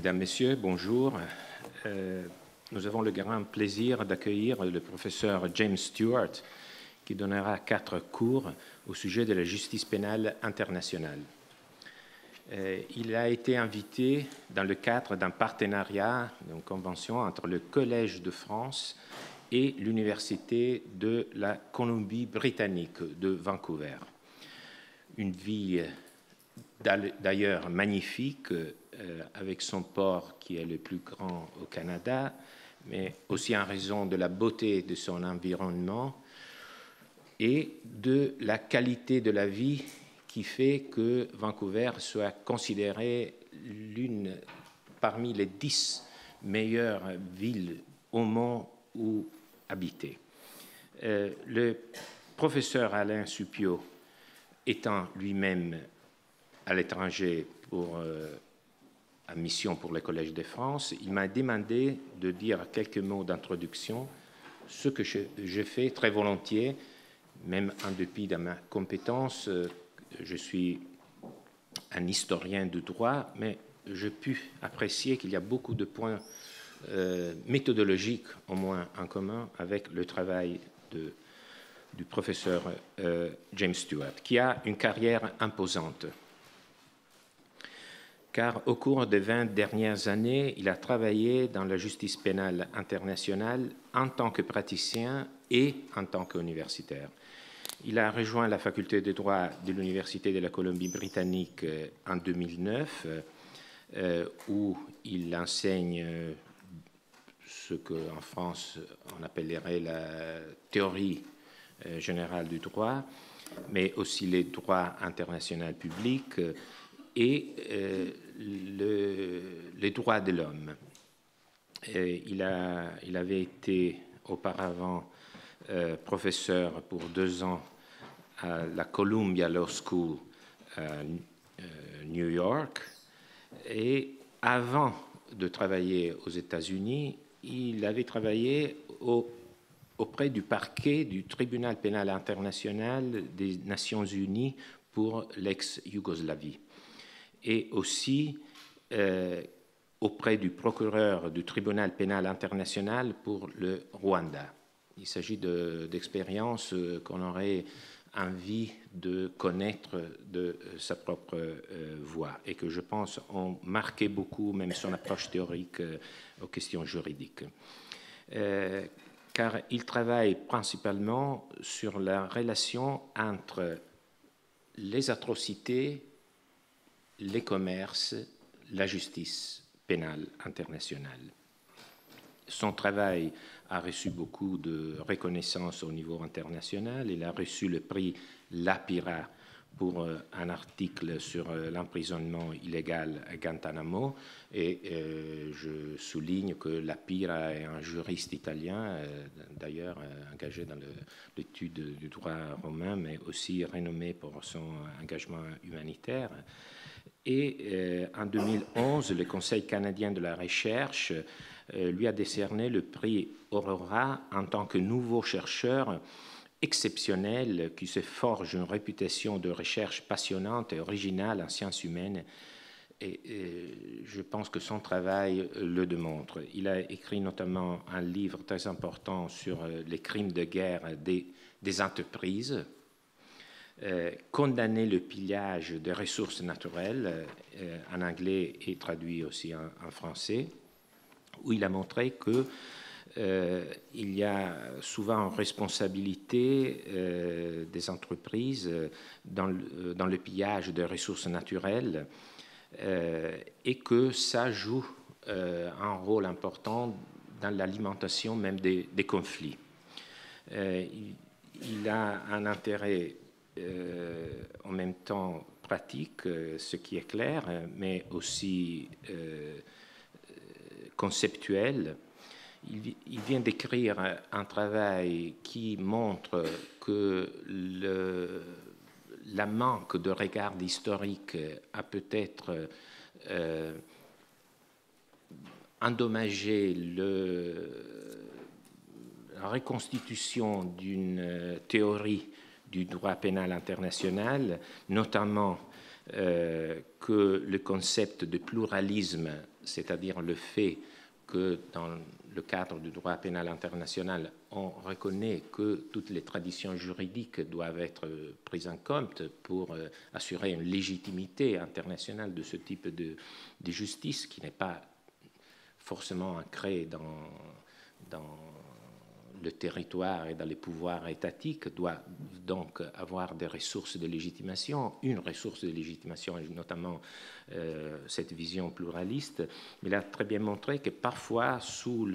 Mesdames, Messieurs, bonjour. Nous avons le grand plaisir d'accueillir le professeur James Stewart, qui donnera 4 cours au sujet de la justice pénale internationale. Il a été invité dans le cadre d'un partenariat, d'une convention entre le Collège de France et l'Université de la Colombie-Britannique de Vancouver. Une ville d'ailleurs magnifique, avec son port qui est le plus grand au Canada, mais aussi en raison de la beauté de son environnement et de la qualité de la vie qui fait que Vancouver soit considérée l'une parmi les 10 meilleures villes au monde où habiter. Le professeur Alain Supiot, étant lui-même à l'étranger pour en mission pour le Collège de France, il m'a demandé de dire quelques mots d'introduction, ce que je fais très volontiers, même en dépit de ma compétence. Je suis un historien du droit, mais j'ai pu apprécier qu'il y a beaucoup de points méthodologiques, au moins en commun, avec le travail du professeur James Stewart, qui a une carrière imposante. Car au cours des 20 dernières années, il a travaillé dans la justice pénale internationale en tant que praticien et en tant qu'universitaire. Il a rejoint la faculté de droit de l'Université de la Colombie-Britannique en 2009, où il enseigne ce qu'en France on appellerait la théorie générale du droit, mais aussi les droits internationaux publics et les droits de l'homme. Il avait été auparavant professeur pour 2 ans à la Columbia Law School à New York, et avant de travailler aux États-Unis, il avait travaillé auprès du parquet du Tribunal pénal international des Nations unies pour l'ex-Yougoslavie, et aussi auprès du procureur du Tribunal pénal international pour le Rwanda. Il s'agit d'expériences qu'on aurait envie de connaître de sa propre voix et que je pense ont marqué beaucoup même son approche théorique aux questions juridiques. Car il travaille principalement sur la relation entre les atrocités, les commerces, la justice pénale internationale. Son travail a reçu beaucoup de reconnaissance au niveau international. Il a reçu le prix Lapira pour un article sur l'emprisonnement illégal à Guantanamo. Et je souligne que Lapira est un juriste italien, d'ailleurs engagé dans l'étude du droit romain, mais aussi renommé pour son engagement humanitaire. Et en 2011, le Conseil canadien de la recherche lui a décerné le prix Aurora en tant que nouveau chercheur exceptionnel qui se forge une réputation de recherche passionnante et originale en sciences humaines. Et je pense que son travail le démontre. Il a écrit notamment un livre très important sur les crimes de guerre des entreprises, condamner le pillage des ressources naturelles, en anglais et traduit aussi en français, où il a montré que il y a souvent une responsabilité des entreprises dans le pillage des ressources naturelles et que ça joue un rôle important dans l'alimentation même des conflits. Il a un intérêt en même temps pratique, ce qui est clair, mais aussi conceptuel. Il vient d'écrire un travail qui montre que la manque de regard historique a peut-être endommagé la reconstitution d'une théorie du droit pénal international, notamment que le concept de pluralisme c'est-à-dire le fait que dans le cadre du droit pénal international, on reconnaît que toutes les traditions juridiques doivent être prises en compte pour assurer une légitimité internationale de ce type de justice qui n'est pas forcément ancrée dans le territoire et dans les pouvoirs étatiques, doit donc avoir des ressources de légitimation, une ressource de légitimation, et notamment cette vision pluraliste. Il a très bien montré que parfois, sous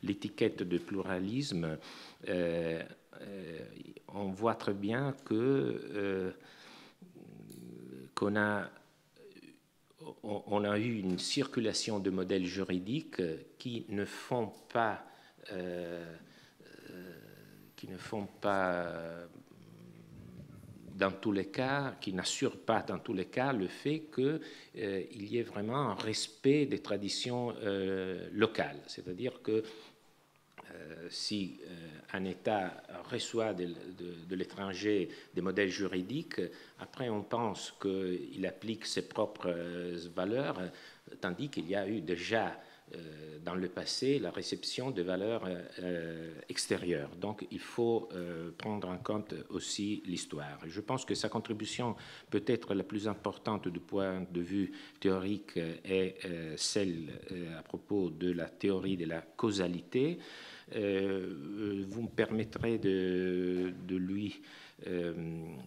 l'étiquette de pluralisme, on voit très bien qu'on a eu une circulation de modèles juridiques qui ne font pas dans tous les cas, qui n'assurent pas dans tous les cas le fait qu'il y ait vraiment un respect des traditions locales. C'est-à-dire que si un État reçoit de l'étranger des modèles juridiques, après on pense qu'il applique ses propres valeurs, tandis qu'il y a eu déjà dans le passé la réception de valeurs extérieures. Donc il faut prendre en compte aussi l'histoire. Je pense que sa contribution peut-être la plus importante du point de vue théorique est celle à propos de la théorie de la causalité. Vous me permettrez de lui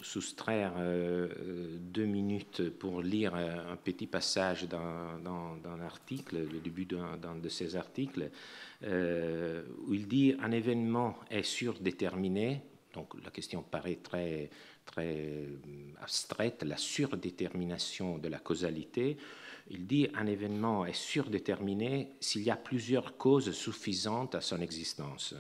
soustraire 2 minutes pour lire un petit passage dans l'article, le début d'un de ses articles, où il dit « Un événement est surdéterminé ». Donc la question paraît très abstraite, la surdétermination de la causalité. Il dit « Un événement est surdéterminé s'il y a plusieurs causes suffisantes à son existence ».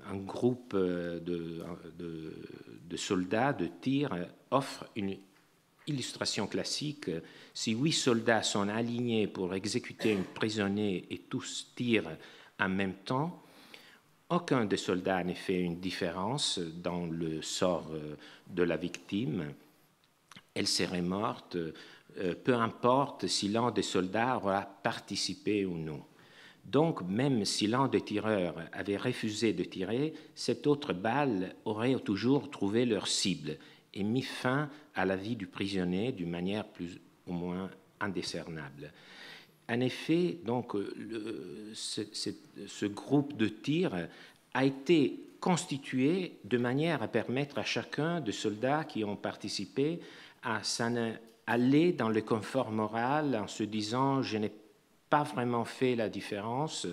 Un groupe de soldats de tir offre une illustration classique. Si 8 soldats sont alignés pour exécuter un prisonnier et tous tirent en même temps, aucun des soldats n'a fait une différence dans le sort de la victime. Elle serait morte, peu importe si l'un des soldats aura participé ou non. Donc, même si l'un des tireurs avait refusé de tirer, cette autre balle aurait toujours trouvé leur cible et mis fin à la vie du prisonnier d'une manière plus ou moins indiscernable. En effet, donc, ce groupe de tir a été constitué de manière à permettre à chacun des soldats qui ont participé à s'en aller dans le confort moral en se disant « je n'ai pas vraiment fait la différence,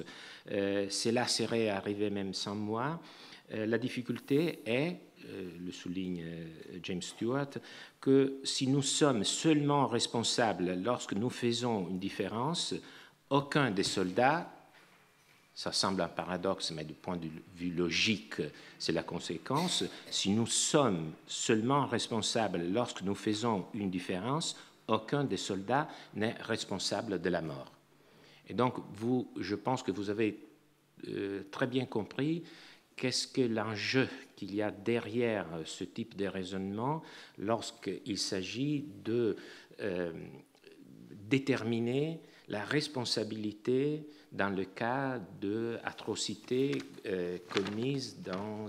cela serait arrivé même sans moi ». La difficulté est, le souligne James Stewart, que si nous sommes seulement responsables lorsque nous faisons une différence, aucun des soldats, ça semble un paradoxe, mais du point de vue logique, c'est la conséquence, si nous sommes seulement responsables lorsque nous faisons une différence, aucun des soldats n'est responsable de la mort. Et donc, je pense que vous avez très bien compris qu'est-ce que l'enjeu qu'il y a derrière ce type de raisonnement lorsqu'il s'agit de déterminer la responsabilité dans le cas d'atrocités commises dans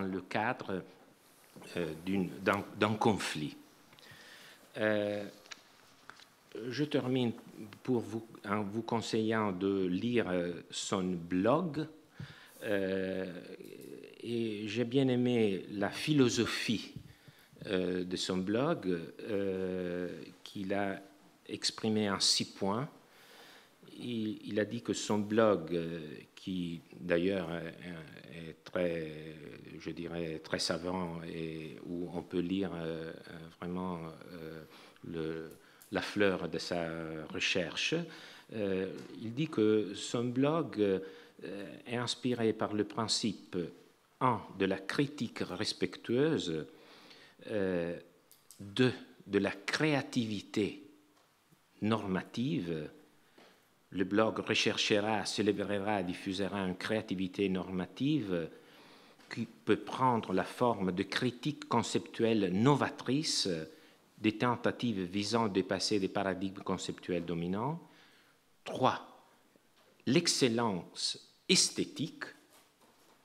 le cadre d'un conflit. Je termine en vous conseillant de lire son blog. Et j'ai bien aimé la philosophie de son blog qu'il a exprimé en 6 points. Il a dit que son blog, qui d'ailleurs est très, je dirais, très savant et où on peut lire vraiment la fleur de sa recherche, il dit que son blog est inspiré par le principe 1 de la critique respectueuse, 2 de la créativité normative. Le blog recherchera, célébrera, diffusera une créativité normative qui peut prendre la forme de critiques conceptuelles novatrices, des tentatives visant à dépasser des paradigmes conceptuels dominants. 3. L'excellence esthétique.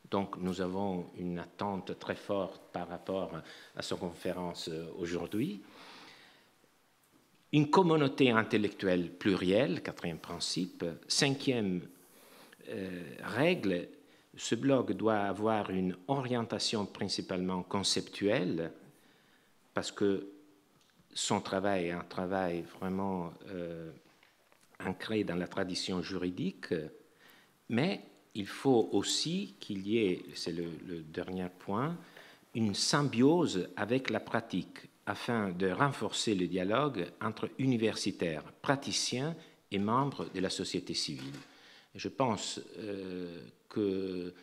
Donc, nous avons une attente très forte par rapport à cette conférence aujourd'hui. Une communauté intellectuelle plurielle, 4e principe. 5e règle, ce blog doit avoir une orientation principalement conceptuelle, parce que son travail est un travail vraiment ancré dans la tradition juridique, mais il faut aussi qu'il y ait, c'est le dernier point, une symbiose avec la pratique afin de renforcer le dialogue entre universitaires, praticiens et membres de la société civile. Et je pense que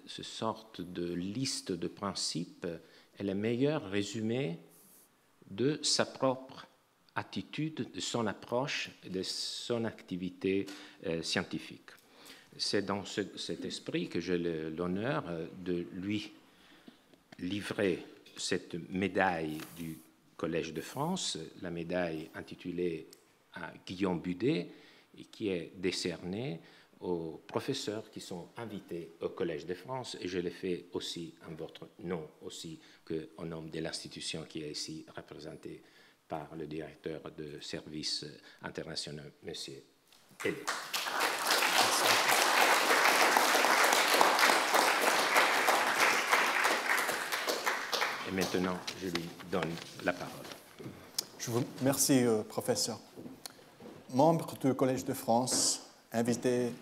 ce sorte de liste de principes est le meilleur résumé de sa propre attitude, de son approche et de son activité scientifique. C'est dans cet esprit que j'ai l'honneur de lui livrer cette médaille du Collège de France, la médaille intitulée à Guillaume Budet, et qui est décernée aux professeurs qui sont invités au Collège de France, et je l'ai fait aussi en votre nom, aussi qu'au nom de l'institution qui est ici représentée par le directeur de service international, M. Hellé. Et maintenant, je lui donne la parole. Je vous remercie, professeur. Membres du Collège de France, invités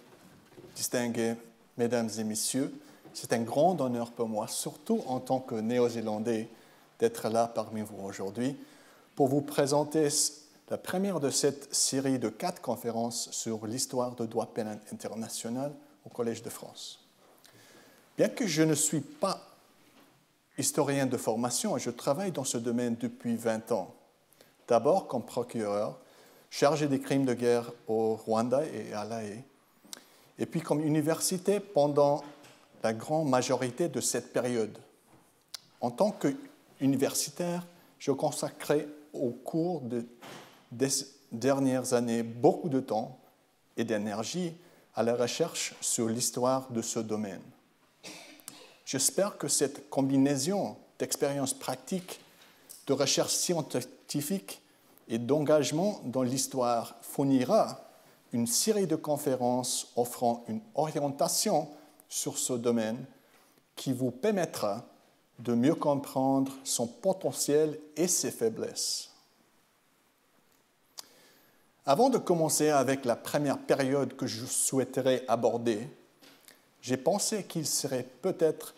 distingués, mesdames et messieurs, c'est un grand honneur pour moi, surtout en tant que néo-zélandais, d'être là parmi vous aujourd'hui pour vous présenter la première de cette série de 4 conférences sur l'histoire du droit pénal international au Collège de France. Bien que je ne suis pas historien de formation, je travaille dans ce domaine depuis 20 ans. D'abord comme procureur, chargé des crimes de guerre au Rwanda et à La Haye, et puis comme université pendant la grande majorité de cette période. En tant qu'universitaire, je consacrais au cours des dernières années beaucoup de temps et d'énergie à la recherche sur l'histoire de ce domaine. J'espère que cette combinaison d'expériences pratiques, de recherche scientifique et d'engagement dans l'histoire fournira une série de conférences offrant une orientation sur ce domaine qui vous permettra de mieux comprendre son potentiel et ses faiblesses. Avant de commencer avec la première période que je souhaiterais aborder, j'ai pensé qu'il serait peut-être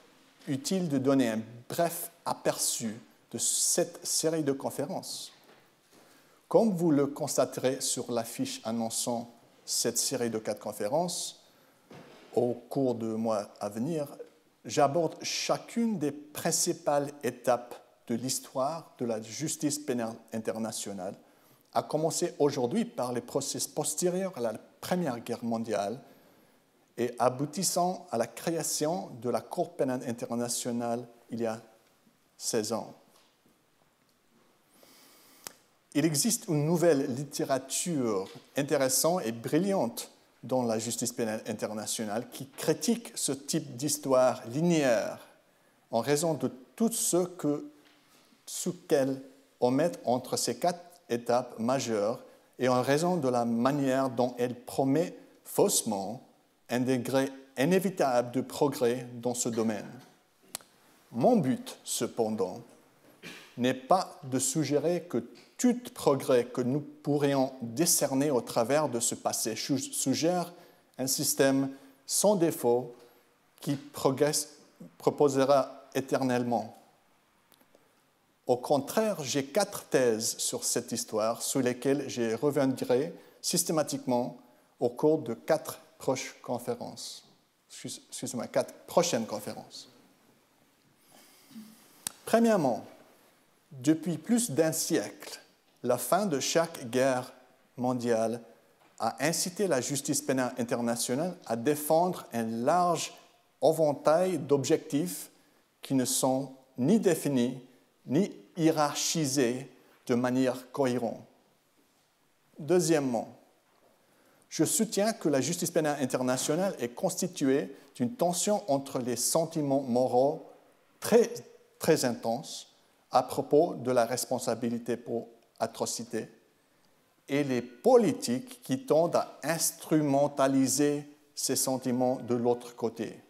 utile de donner un bref aperçu de cette série de conférences. Comme vous le constaterez sur l'affiche annonçant cette série de 4 conférences, au cours du mois à venir, j'aborde chacune des principales étapes de l'histoire de la justice pénale internationale, à commencer aujourd'hui par les procès postérieurs à la Première Guerre mondiale et aboutissant à la création de la Cour pénale internationale il y a 16 ans. Il existe une nouvelle littérature intéressante et brillante dans la justice pénale internationale qui critique ce type d'histoire linéaire en raison de tout ce qu'elle omet entre ces 4 étapes majeures et en raison de la manière dont elle promet faussement un degré inévitable de progrès dans ce domaine. Mon but, cependant, n'est pas de suggérer que tout progrès que nous pourrions décerner au travers de ce passé suggère un système sans défaut qui proposera éternellement. Au contraire, j'ai 4 thèses sur cette histoire sur lesquelles je reviendrai systématiquement au cours de 4 prochaines conférences. Premièrement, depuis plus d'un siècle, la fin de chaque guerre mondiale a incité la justice pénale internationale à défendre un large éventail d'objectifs qui ne sont ni définis ni hiérarchisés de manière cohérente. Deuxièmement, je soutiens que la justice pénale internationale est constituée d'une tension entre les sentiments moraux très, très intenses à propos de la responsabilité pour atrocité et les politiques qui tendent à instrumentaliser ces sentiments de l'autre côté.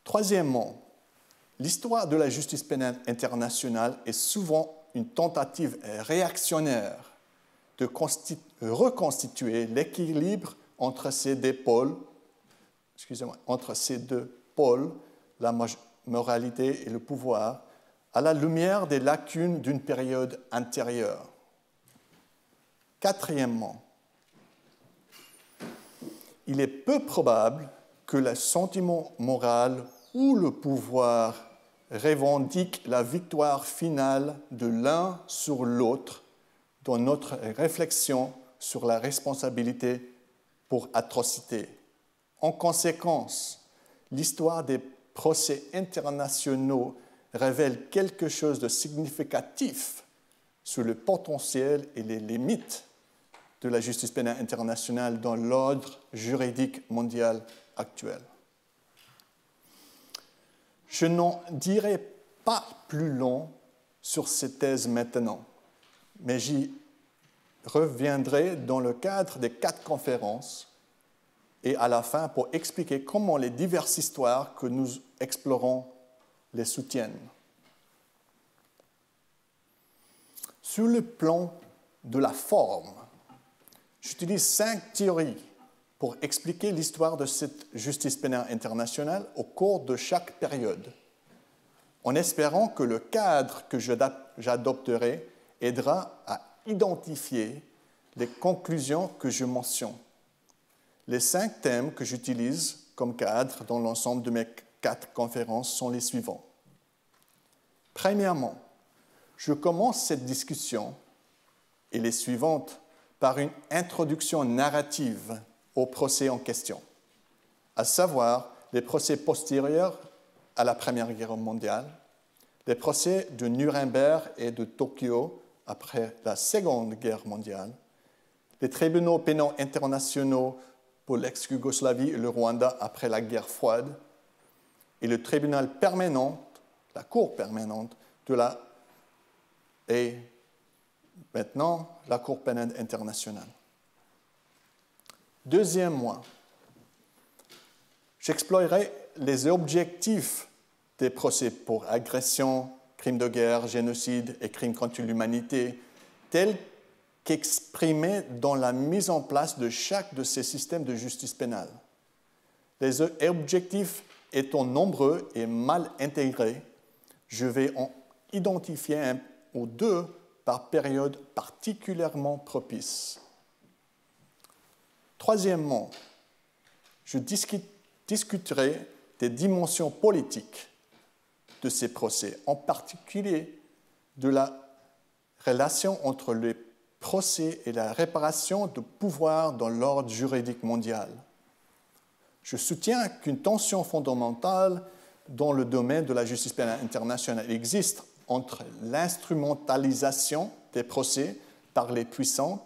Troisièmement, l'histoire de la justice pénale internationale est souvent une tentative réactionnaire de reconstituer l'équilibre entre ces deux pôles, la moralité et le pouvoir, à la lumière des lacunes d'une période antérieure. Quatrièmement, il est peu probable que le sentiment moral ou le pouvoir revendique la victoire finale de l'un sur l'autre dans notre réflexion sur la responsabilité pour atrocité. En conséquence, l'histoire des procès internationaux révèle quelque chose de significatif sur le potentiel et les limites de la justice pénale internationale dans l'ordre juridique mondial actuel. Je n'en dirai pas plus long sur ces thèses maintenant, mais j'y reviendrai dans le cadre des 4 conférences et à la fin pour expliquer comment les diverses histoires que nous explorons les soutiennent. Sur le plan de la forme, j'utilise 5 théories pour expliquer l'histoire de cette justice pénale internationale au cours de chaque période, en espérant que le cadre que j'adopterai aidera à identifier les conclusions que je mentionne. Les 5 thèmes que j'utilise comme cadre dans l'ensemble de mes 4 conférences sont les suivants. Premièrement, je commence cette discussion et les suivantes par une introduction narrative au procès en question, à savoir les procès postérieurs à la Première Guerre mondiale, les procès de Nuremberg et de Tokyo après la Seconde Guerre mondiale, les tribunaux pénaux internationaux pour l'ex-Yougoslavie et le Rwanda après la guerre froide, et le tribunal permanent, la Cour permanente et maintenant la Cour pénale internationale. Deuxièmement, j'explorerai les objectifs des procès pour agression, crimes de guerre, génocide et crimes contre l'humanité, tels qu'exprimés dans la mise en place de chaque de ces systèmes de justice pénale. Les objectifs étant nombreux et mal intégrés, je vais en identifier 1 ou 2 par période particulièrement propice. Troisièmement, je discuterai des dimensions politiques de ces procès, en particulier de la relation entre les procès et la réparation de pouvoir dans l'ordre juridique mondial. Je soutiens qu'une tension fondamentale dans le domaine de la justice pénale internationale existe entre l'instrumentalisation des procès par les puissants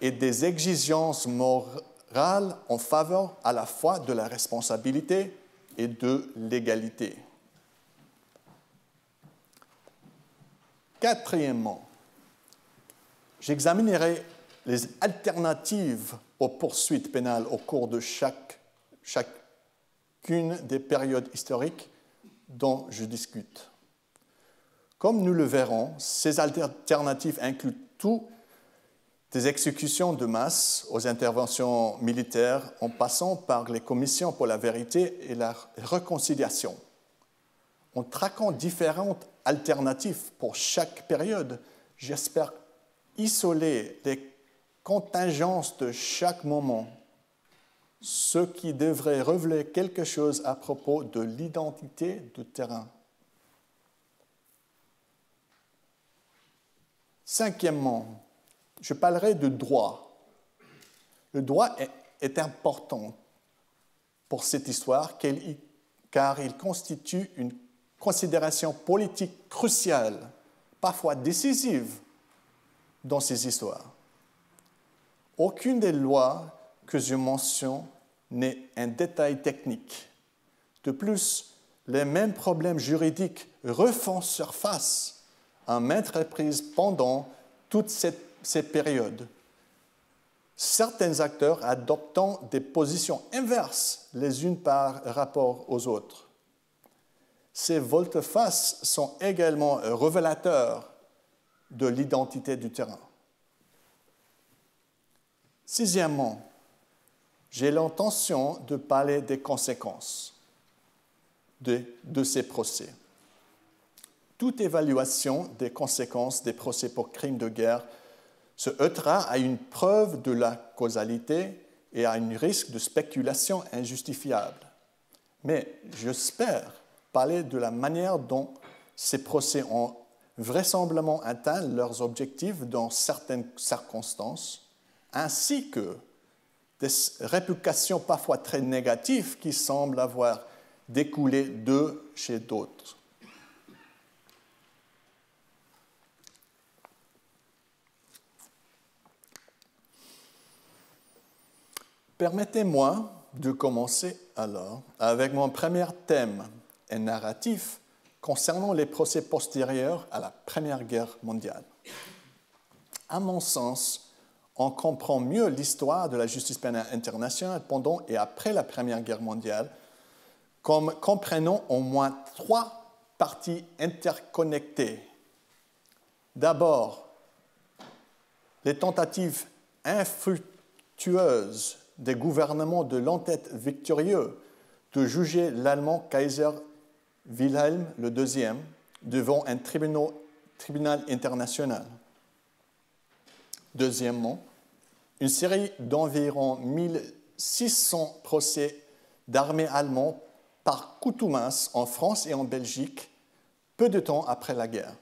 et des exigences morales en faveur à la fois de la responsabilité et de l'égalité. Quatrièmement, j'examinerai les alternatives aux poursuites pénales au cours de chacune des périodes historiques dont je discute. Comme nous le verrons, ces alternatives incluent tout des exécutions de masse aux interventions militaires en passant par les commissions pour la vérité et la réconciliation. En traquant différentes alternatives pour chaque période, j'espère isoler les contingences de chaque moment, ce qui devrait révéler quelque chose à propos de l'identité du terrain. Cinquièmement, je parlerai de droit. Le droit est important pour cette histoire car il constitue une considération politique cruciale, parfois décisive, dans ces histoires. Aucune des lois que je mentionne n'est un détail technique. De plus, les mêmes problèmes juridiques refont surface à maintes reprises pendant toute ces périodes. Certains acteurs adoptant des positions inverses les unes par rapport aux autres. Ces volte-face sont également révélateurs de l'identité du terrain. Sixièmement, j'ai l'intention de parler des conséquences de ces procès. Toute évaluation des conséquences des procès pour crimes de guerre se heurtera à une preuve de la causalité et à un risque de spéculation injustifiable. Mais j'espère parler de la manière dont ces procès ont vraisemblablement atteint leurs objectifs dans certaines circonstances, ainsi que des répercussions parfois très négatives qui semblent avoir découlé d'eux chez d'autres. Permettez-moi de commencer alors avec mon premier thème, un narratif concernant les procès postérieurs à la Première Guerre mondiale. À mon sens, on comprend mieux l'histoire de la justice pénale internationale pendant et après la Première Guerre mondiale comme comprenant au moins trois parties interconnectées. D'abord, les tentatives infructueuses des gouvernements de l'entête victorieux de juger l'Allemand Kaiser Wilhelm II devant un tribunal international. Deuxièmement, une série d'environ 1600 procès d'armées allemands par contumace en France et en Belgique, peu de temps après la guerre.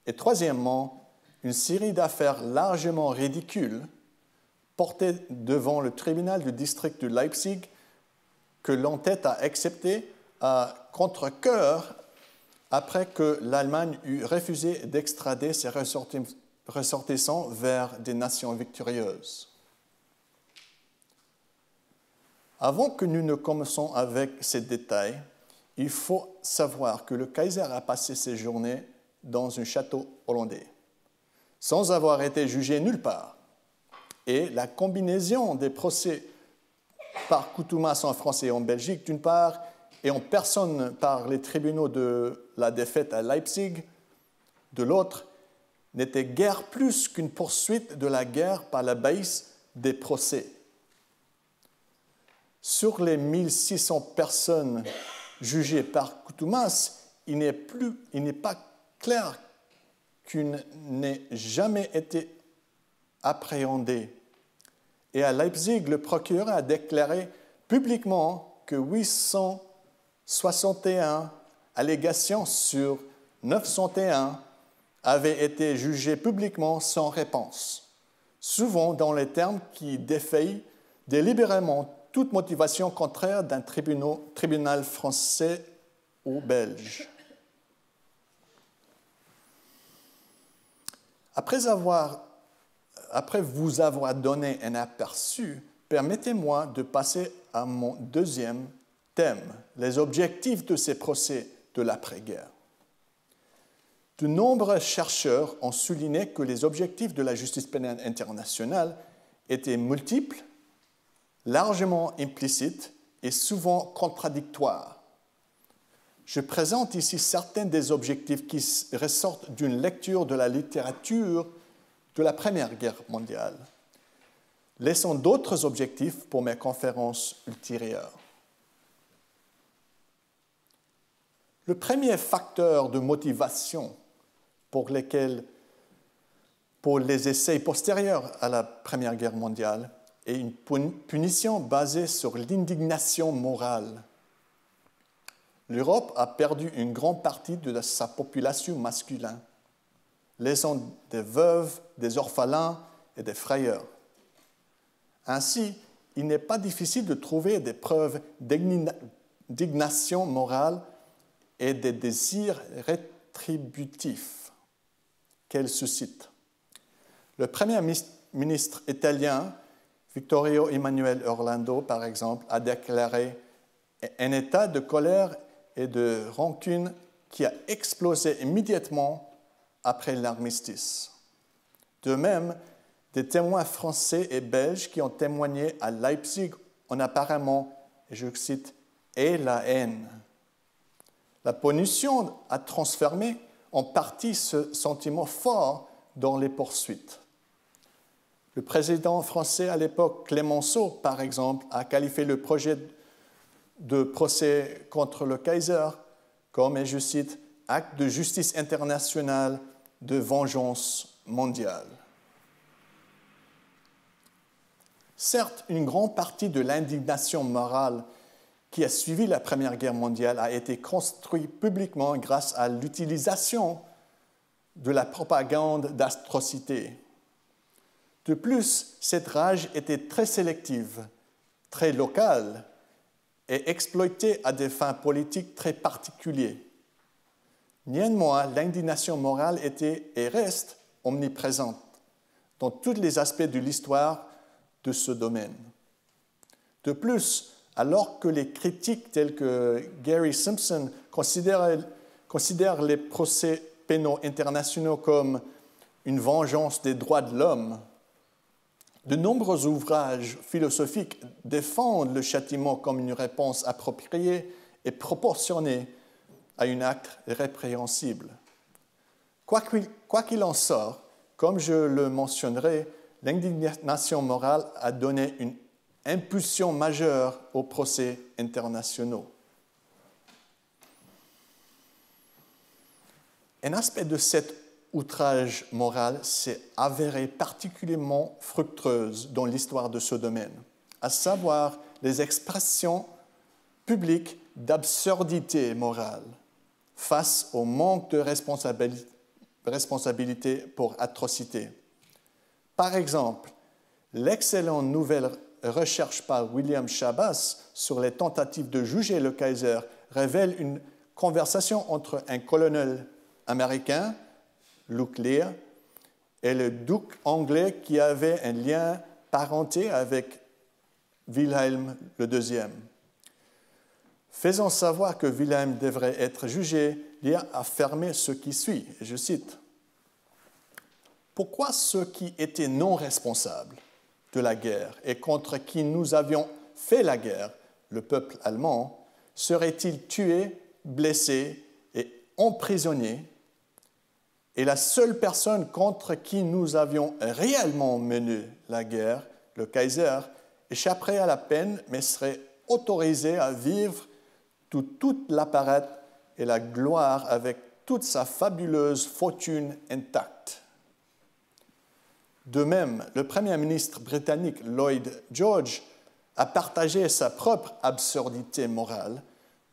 Et troisièmement, une série d'affaires largement ridicules portées devant le tribunal du district de Leipzig que l'entête a accepté à contre-cœur après que l'Allemagne eut refusé d'extrader ses ressortissants vers des nations victorieuses. Avant que nous ne commencions avec ces détails, il faut savoir que le Kaiser a passé ses journées dans un château hollandais, sans avoir été jugé nulle part. Et la combinaison des procès par contumace en France et en Belgique, d'une part, et en personne par les tribunaux de la défaite à Leipzig, de l'autre, n'était guère plus qu'une poursuite de la guerre par la base des procès. Sur les 1600 personnes jugées par contumace, il n'est pas clair qu'une n'ait jamais été appréhendée. Et à Leipzig, le procureur a déclaré publiquement que 861 allégations sur 901 avaient été jugées publiquement sans réponse, souvent dans les termes qui défient délibérément toute motivation contraire d'un tribunal français ou belge. Après vous avoir donné un aperçu, permettez-moi de passer à mon deuxième thème, les objectifs de ces procès de l'après-guerre. De nombreux chercheurs ont souligné que les objectifs de la justice pénale internationale étaient multiples, largement implicites et souvent contradictoires. Je présente ici certains des objectifs qui ressortent d'une lecture de la littérature de la Première Guerre mondiale, laissant d'autres objectifs pour mes conférences ultérieures. Le premier facteur de motivation pour les essais postérieurs à la Première Guerre mondiale est une punition basée sur l'indignation morale. L'Europe a perdu une grande partie de sa population masculine. laissant des veuves, des orphelins et des frayeurs. Ainsi, il n'est pas difficile de trouver des preuves d'indignation morale et des désirs rétributifs qu'elle suscite. Le premier ministre italien, Vittorio Emanuele Orlando, par exemple, a déclaré un état de colère et de rancune qui a explosé immédiatement après l'armistice. De même, des témoins français et belges qui ont témoigné à Leipzig ont apparemment, et je cite, « et la haine ». La punition a transformé en partie ce sentiment fort dans les poursuites. Le président français à l'époque, Clemenceau, par exemple, a qualifié le projet de procès contre le Kaiser comme, et je cite, « acte de justice internationale de vengeance mondiale ». Certes, une grande partie de l'indignation morale qui a suivi la Première Guerre mondiale a été construite publiquement grâce à l'utilisation de la propagande d'atrocités. De plus, cette rage était très sélective, très locale et exploitée à des fins politiques très particulières. Néanmoins, l'indignation morale était et reste omniprésente dans tous les aspects de l'histoire de ce domaine. De plus, alors que les critiques tels que Gary Simpson considèrent les procès pénaux internationaux comme une vengeance des droits de l'homme, de nombreux ouvrages philosophiques défendent le châtiment comme une réponse appropriée et proportionnée à un acte répréhensible. Quoi qu'il en soit, comme je le mentionnerai, l'indignation morale a donné une impulsion majeure aux procès internationaux. Un aspect de cet outrage moral s'est avéré particulièrement fructueuse dans l'histoire de ce domaine, à savoir les expressions publiques d'absurdité morale face au manque de responsabilité pour atrocité. Par exemple, l'excellente nouvelle recherche par William Schabas sur les tentatives de juger le Kaiser révèle une conversation entre un colonel américain, Luke Lear, et le duc anglais qui avait un lien parenté avec Wilhelm II. Faisant savoir que Wilhelm devrait être jugé, Lear a affirmé ce qui suit, et je cite, « Pourquoi ceux qui étaient non responsables de la guerre et contre qui nous avions fait la guerre, le peuple allemand, seraient-ils tués, blessés et emprisonnés, et la seule personne contre qui nous avions réellement mené la guerre, le Kaiser, échapperait à la peine mais serait autorisé à vivre toute l'appareil et la gloire avec toute sa fabuleuse fortune intacte. » De même, le Premier ministre britannique Lloyd George a partagé sa propre absurdité morale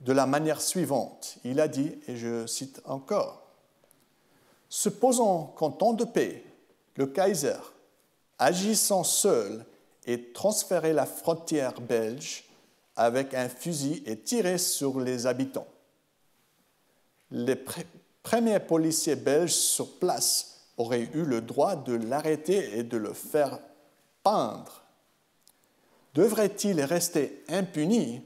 de la manière suivante. Il a dit, et je cite encore, « Supposons qu'en temps de paix, le Kaiser, agissant seul, ait transféré la frontière belge avec un fusil et tiré sur les habitants. Les premiers policiers belges sur place aurait eu le droit de l'arrêter et de le faire pendre. Devrait-il rester impuni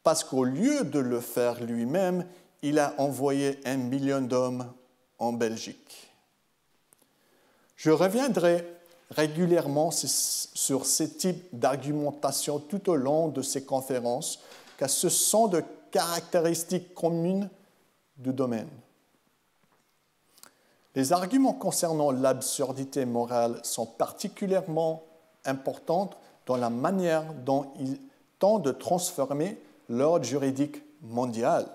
parce qu'au lieu de le faire lui-même, il a envoyé 1 million d'hommes en Belgique? Je reviendrai régulièrement sur ces types d'argumentation tout au long de ces conférences, car ce sont de caractéristiques communes du domaine. Les arguments concernant l'absurdité morale sont particulièrement importants dans la manière dont ils tentent de transformer l'ordre juridique mondial.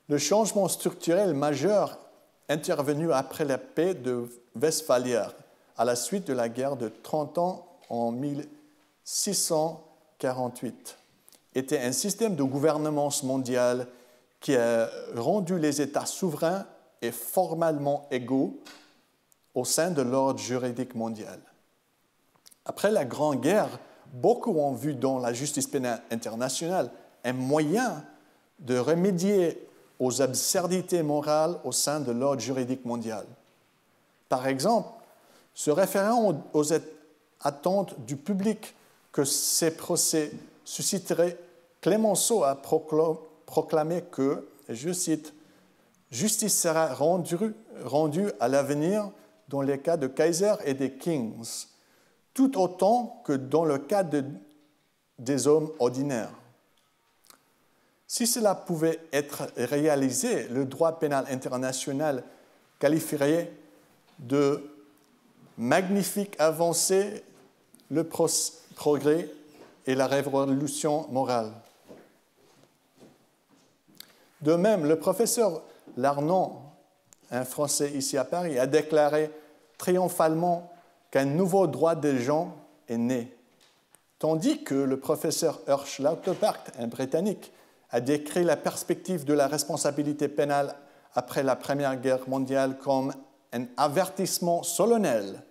Le changement structurel majeur intervenu après la paix de Westphalie, à la suite de la guerre de 30 ans en 1648, était un système de gouvernance mondiale qui a rendu les États souverains et formellement égaux au sein de l'ordre juridique mondial. Après la Grande Guerre, beaucoup ont vu dans la justice pénale internationale un moyen de remédier aux absurdités morales au sein de l'ordre juridique mondial. Par exemple, se référant aux attentes du public que ces procès susciteraient, Clemenceau a proclamé que, et je cite, « Justice sera rendue à l'avenir dans les cas de Kaiser et des Kings, tout autant que dans le cas des hommes ordinaires. » Si cela pouvait être réalisé, le droit pénal international qualifierait de magnifique avancée le progrès et la révolution morale. De même, le professeur Larnon, un Français ici à Paris, a déclaré triomphalement qu'un nouveau droit des gens est né, tandis que le professeur Hersch Lauterpacht, un Britannique, a décrit la perspective de la responsabilité pénale après la Première Guerre mondiale comme un avertissement solennel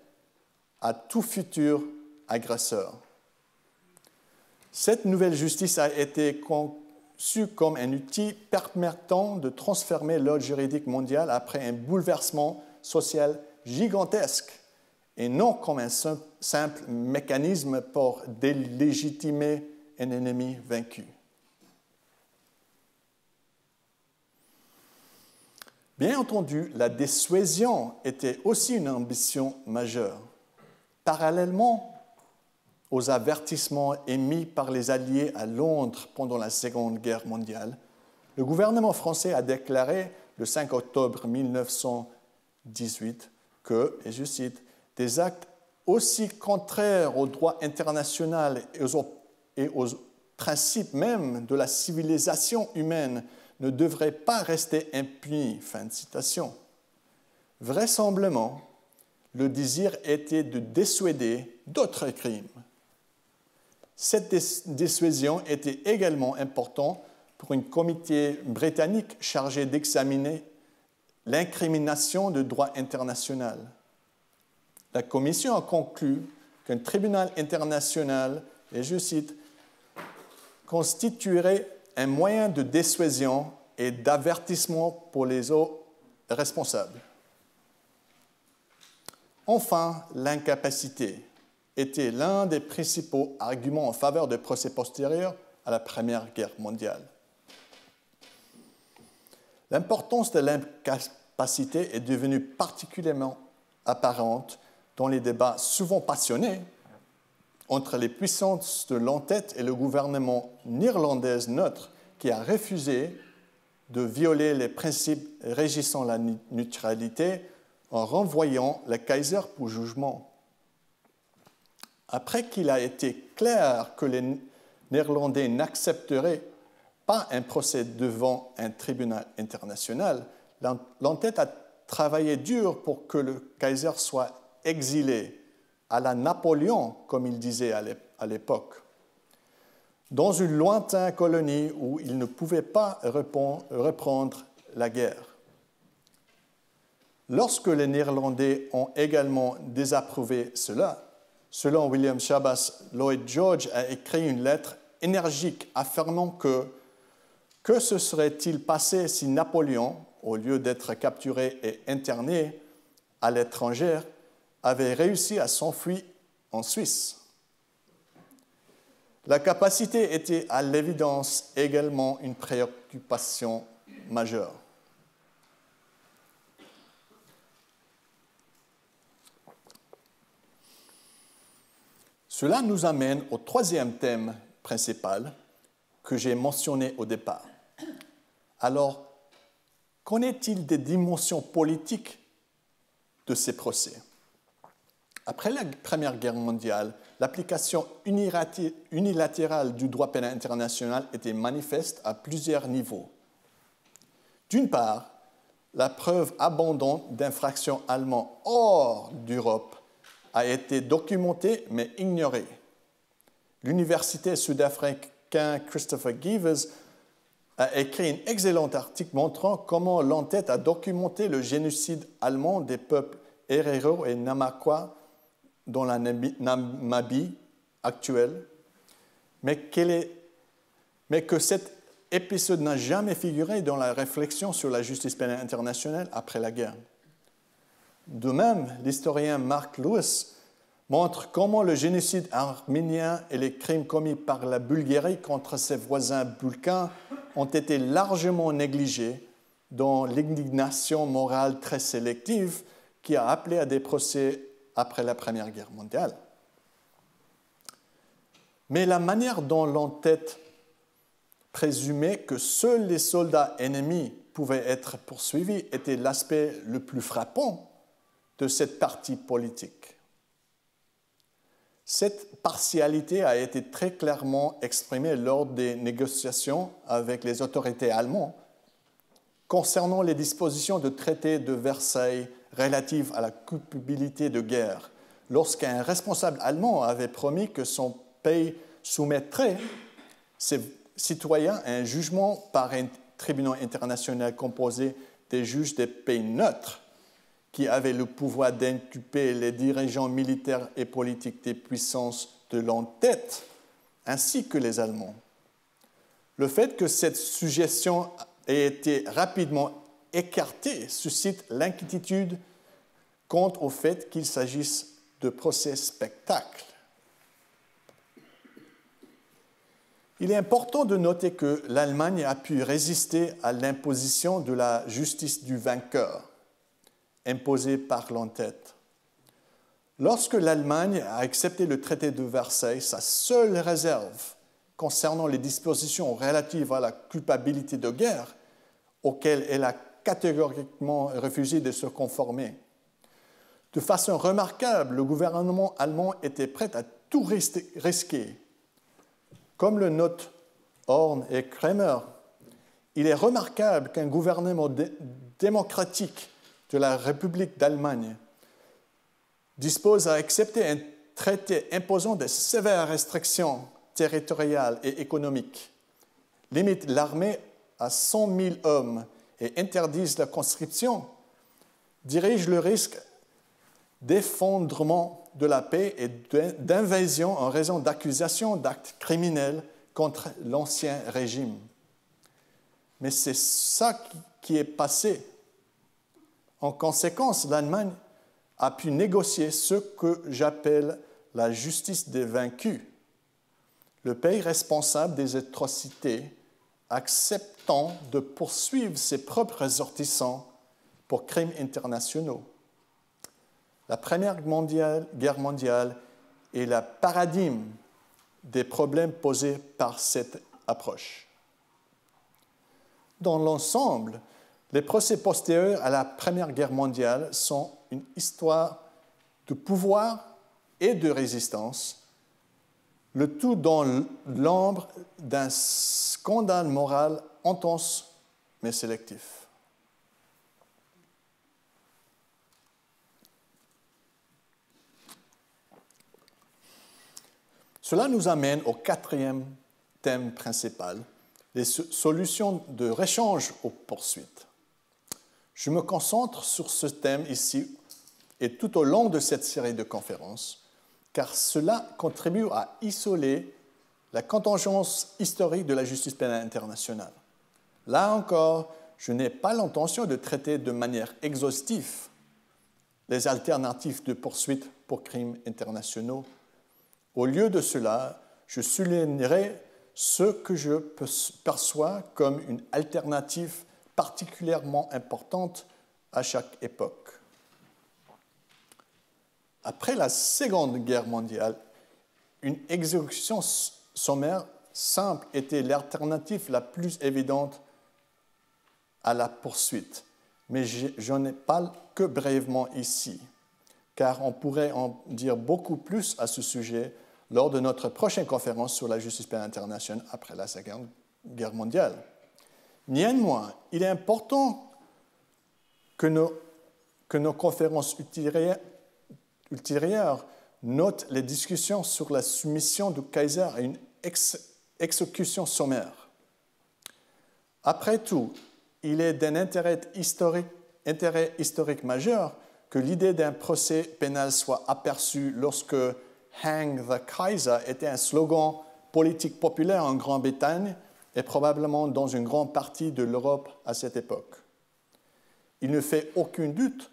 à tout futur agresseur. Cette nouvelle justice a été conçue comme un outil permettant de transformer l'ordre juridique mondial après un bouleversement social gigantesque et non comme un simple mécanisme pour délégitimer un ennemi vaincu. Bien entendu, la dissuasion était aussi une ambition majeure. Parallèlement aux avertissements émis par les Alliés à Londres pendant la Seconde Guerre mondiale, le gouvernement français a déclaré le 5 octobre 1918 que, et je cite, « des actes aussi contraires au droit international et aux principes même de la civilisation humaine ne devraient pas rester impunis. » Fin de citation. Vraisemblablement, le désir était de dissuader d'autres crimes. Cette dissuasion était également importante pour un comité britannique chargé d'examiner l'incrimination de droit international. La commission a conclu qu'un tribunal international, et je cite, constituerait un moyen de dissuasion et d'avertissement pour les autres responsables. Enfin, l'incapacité était l'un des principaux arguments en faveur de procès postérieurs à la Première Guerre mondiale. L'importance de l'incapacité est devenue particulièrement apparente dans les débats souvent passionnés entre les puissances de l'entête et le gouvernement néerlandais neutre qui a refusé de violer les principes régissant la neutralité en renvoyant le Kaiser pour jugement. Après qu'il a été clair que les Néerlandais n'accepteraient pas un procès devant un tribunal international, l'entête a travaillé dur pour que le Kaiser soit exilé à la Napoléon, comme il disait à l'époque, dans une lointaine colonie où il ne pouvait pas reprendre la guerre. Lorsque les Néerlandais ont également désapprouvé cela, selon William Chabas, Lloyd George a écrit une lettre énergique affirmant que se serait-il passé si Napoléon, au lieu d'être capturé et interné à l'étranger, avait réussi à s'enfuir en Suisse. La capacité était à l'évidence également une préoccupation majeure. Cela nous amène au troisième thème principal que j'ai mentionné au départ. Alors, qu'en est-il des dimensions politiques de ces procès? Après la Première Guerre mondiale, l'application unilatérale du droit pénal international était manifeste à plusieurs niveaux. D'une part, la preuve abondante d'infractions allemandes hors d'Europe a été documentée mais ignorée. L'université sud-africaine Christopher Givers a écrit un excellent article montrant comment l'entête a documenté le génocide allemand des peuples Herero et Namaqua dans la Namibie actuelle, mais que cet épisode n'a jamais figuré dans la réflexion sur la justice pénale internationale après la guerre. De même, l'historien Mark Lewis montre comment le génocide arménien et les crimes commis par la Bulgarie contre ses voisins balkans ont été largement négligés dans l'indignation morale très sélective qui a appelé à des procès après la Première Guerre mondiale. Mais la manière dont l'entête présumait que seuls les soldats ennemis pouvaient être poursuivis était l'aspect le plus frappant de cette partie politique. Cette partialité a été très clairement exprimée lors des négociations avec les autorités allemandes concernant les dispositions du traité de Versailles relatives à la culpabilité de guerre, lorsqu'un responsable allemand avait promis que son pays soumettrait ses citoyens à un jugement par un tribunal international composé des juges des pays neutres qui avaient le pouvoir d'inculper les dirigeants militaires et politiques des puissances de l'entête, ainsi que les Allemands. Le fait que cette suggestion ait été rapidement écartée suscite l'inquiétude quant au fait qu'il s'agisse de procès spectacles. Il est important de noter que l'Allemagne a pu résister à l'imposition de la justice du vainqueur, imposée par l'entête. Lorsque l'Allemagne a accepté le traité de Versailles, sa seule réserve concernant les dispositions relatives à la culpabilité de guerre, auxquelles elle a catégoriquement refusé de se conformer. De façon remarquable, le gouvernement allemand était prêt à tout risquer. Comme le notent Horn et Kremer, il est remarquable qu'un gouvernement démocratique de la République d'Allemagne dispose à accepter un traité imposant de sévères restrictions territoriales et économiques, limite l'armée à 100 000 hommes et interdise la conscription, dirige le risque d'effondrement de la paix et d'invasion en raison d'accusations d'actes criminels contre l'ancien régime. Mais c'est ça qui est passé. En conséquence, l'Allemagne a pu négocier ce que j'appelle la justice des vaincus, le pays responsable des atrocités acceptant de poursuivre ses propres ressortissants pour crimes internationaux. La Première Guerre mondiale est le paradigme des problèmes posés par cette approche. Dans l'ensemble, les procès postérieurs à la Première Guerre mondiale sont une histoire de pouvoir et de résistance, le tout dans l'ombre d'un scandale moral intense mais sélectif. Cela nous amène au quatrième thème principal, les solutions de réchange aux poursuites. Je me concentre sur ce thème ici et tout au long de cette série de conférences, car cela contribue à isoler la contingence historique de la justice pénale internationale. Là encore, je n'ai pas l'intention de traiter de manière exhaustive les alternatives de poursuite pour crimes internationaux. Au lieu de cela, je soulignerai ce que je perçois comme une alternative particulièrement importante à chaque époque. Après la Seconde Guerre mondiale, une exécution sommaire simple était l'alternative la plus évidente à la poursuite, mais je n'en parle que brièvement ici, car on pourrait en dire beaucoup plus à ce sujet lors de notre prochaine conférence sur la justice pénale internationale après la Seconde Guerre mondiale. Néanmoins, il est important que nos conférences ultérieures notent les discussions sur la soumission du Kaiser à une exécution sommaire. Après tout, il est d'un intérêt historique majeur que l'idée d'un procès pénal soit aperçue lorsque « Hang the Kaiser » était un slogan politique populaire en Grande-Bretagne et probablement dans une grande partie de l'Europe à cette époque. Il ne fait aucun doute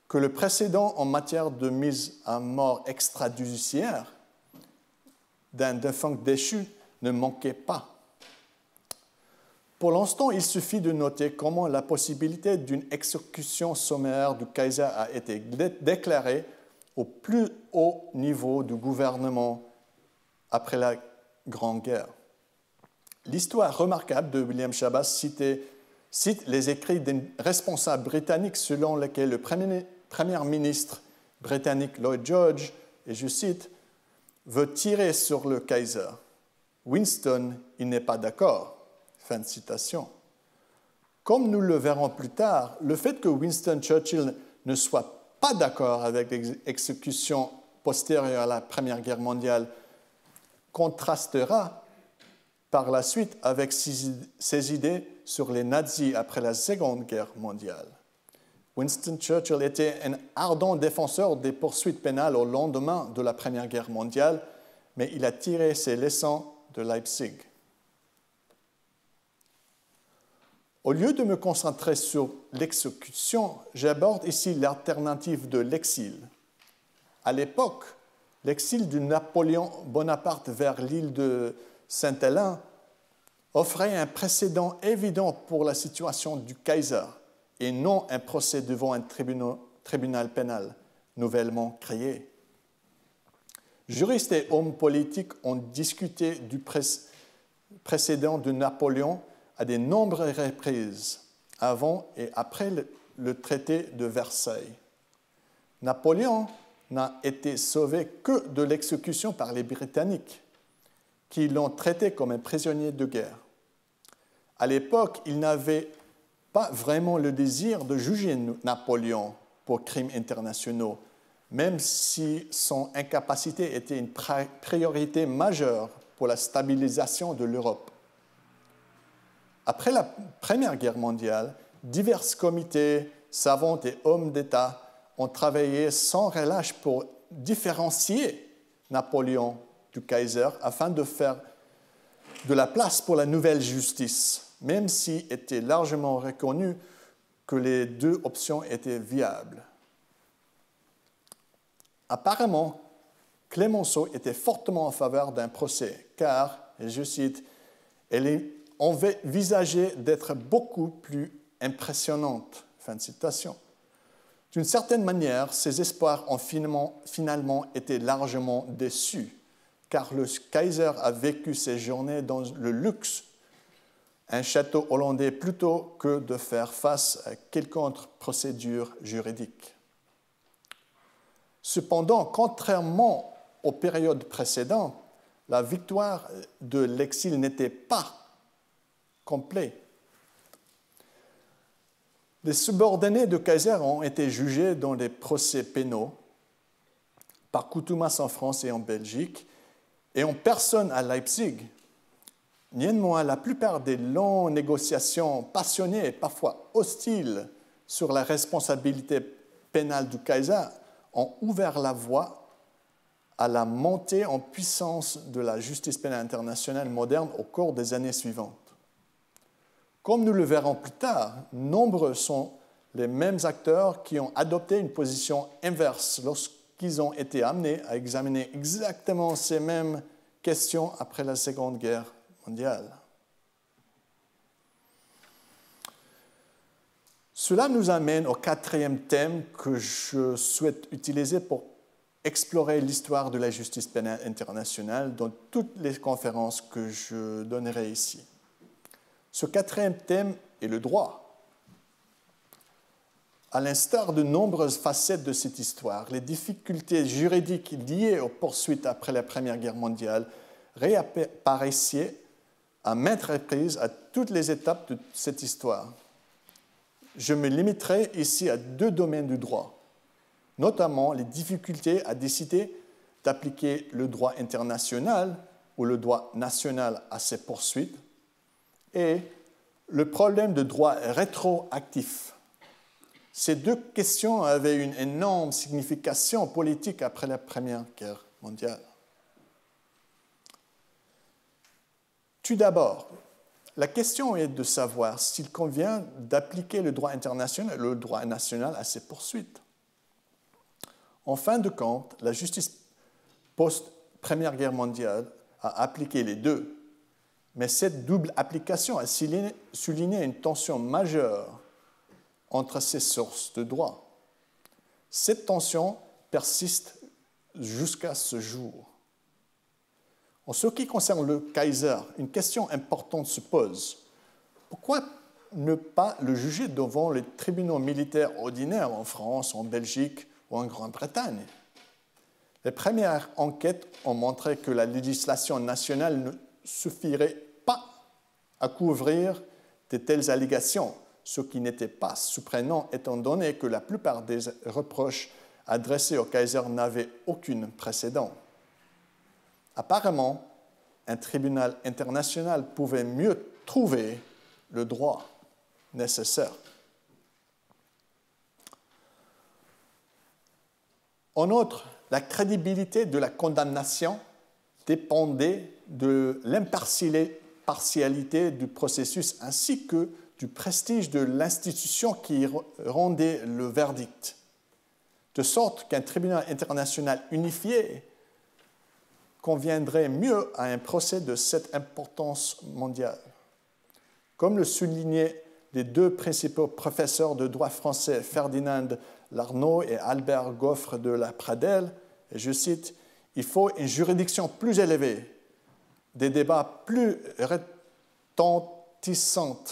que le précédent en matière de mise à mort extrajudiciaire d'un défunt déchu ne manquait pas. Pour l'instant, il suffit de noter comment la possibilité d'une exécution sommaire du Kaiser a été déclarée au plus haut niveau du gouvernement après la Grande Guerre. L'histoire remarquable de William Shabas cite les écrits d'un responsable britannique selon lequel le premier ministre britannique Lloyd George, et je cite, veut tirer sur le Kaiser. Winston, il n'est pas d'accord. Fin de citation. Comme nous le verrons plus tard, le fait que Winston Churchill ne soit pas d'accord avec l'exécution postérieure à la Première Guerre mondiale contrastera par la suite avec ses idées sur les nazis après la Seconde Guerre mondiale. Winston Churchill était un ardent défenseur des poursuites pénales au lendemain de la Première Guerre mondiale, mais il a tiré ses leçons de Leipzig. Au lieu de me concentrer sur l'exécution, j'aborde ici l'alternative de l'exil. À l'époque, l'exil de Napoléon Bonaparte vers l'île de Sainte-Hélène offrait un précédent évident pour la situation du Kaiser et non un procès devant un tribunal pénal nouvellement créé. Juristes et hommes politiques ont discuté du précédent de Napoléon à de nombreuses reprises, avant et après le traité de Versailles. Napoléon n'a été sauvé que de l'exécution par les Britanniques, qui l'ont traité comme un prisonnier de guerre. À l'époque, il n'avait pas vraiment le désir de juger Napoléon pour crimes internationaux, même si son incapacité était une priorité majeure pour la stabilisation de l'Europe. Après la Première Guerre mondiale, divers comités, savants et hommes d'État ont travaillé sans relâche pour différencier Napoléon du Kaiser afin de faire de la place pour la nouvelle justice, même s'il était largement reconnu que les deux options étaient viables. Apparemment, Clemenceau était fortement en faveur d'un procès, car, et je cite, elle envisageait d'être beaucoup plus impressionnante. Fin de citation. D'une certaine manière, ses espoirs ont finalement été largement déçus, car le Kaiser a vécu ses journées dans le luxe, un château hollandais, plutôt que de faire face à quelconque procédure juridique. Cependant, contrairement aux périodes précédentes, la victoire de l'exil n'était pas complète. Les subordonnés de Kaiser ont été jugés dans des procès pénaux par contumace en France et en Belgique et en personne à Leipzig. Néanmoins, la plupart des longues négociations passionnées et parfois hostiles sur la responsabilité pénale du Kaiser ont ouvert la voie à la montée en puissance de la justice pénale internationale moderne au cours des années suivantes. Comme nous le verrons plus tard, nombreux sont les mêmes acteurs qui ont adopté une position inverse lorsqu'ils ont été amenés à examiner exactement ces mêmes questions après la Seconde Guerre mondiale. Cela nous amène au quatrième thème que je souhaite utiliser pour explorer l'histoire de la justice pénale internationale dans toutes les conférences que je donnerai ici. Ce quatrième thème est le droit. À l'instar de nombreuses facettes de cette histoire, les difficultés juridiques liées aux poursuites après la Première Guerre mondiale réapparaissaient à maintes reprises à toutes les étapes de cette histoire. Je me limiterai ici à deux domaines du droit, notamment les difficultés à décider d'appliquer le droit international ou le droit national à ces poursuites, et le problème de droit rétroactif. Ces deux questions avaient une énorme signification politique après la Première Guerre mondiale. Tout d'abord, la question est de savoir s'il convient d'appliquer le droit international et le droit national à ces poursuites. En fin de compte, la justice post-Première Guerre mondiale a appliqué les deux, mais cette double application a souligné une tension majeure entre ces sources de droit. Cette tension persiste jusqu'à ce jour. En ce qui concerne le Kaiser, une question importante se pose. Pourquoi ne pas le juger devant les tribunaux militaires ordinaires en France, en Belgique ou en Grande-Bretagne? Les premières enquêtes ont montré que la législation nationale ne suffirait pas à couvrir de telles allégations, ce qui n'était pas surprenant étant donné que la plupart des reproches adressés au Kaiser n'avaient aucun précédent. Apparemment, un tribunal international pouvait mieux trouver le droit nécessaire. En outre, la crédibilité de la condamnation dépendait de l'impartialité du processus ainsi que du prestige de l'institution qui rendait le verdict, de sorte qu'un tribunal international unifié conviendrait mieux à un procès de cette importance mondiale. Comme le soulignaient les deux principaux professeurs de droit français, Ferdinand Larnaud et Albert Goffre de la Pradelle, et je cite, « Il faut une juridiction plus élevée, des débats plus retentissants,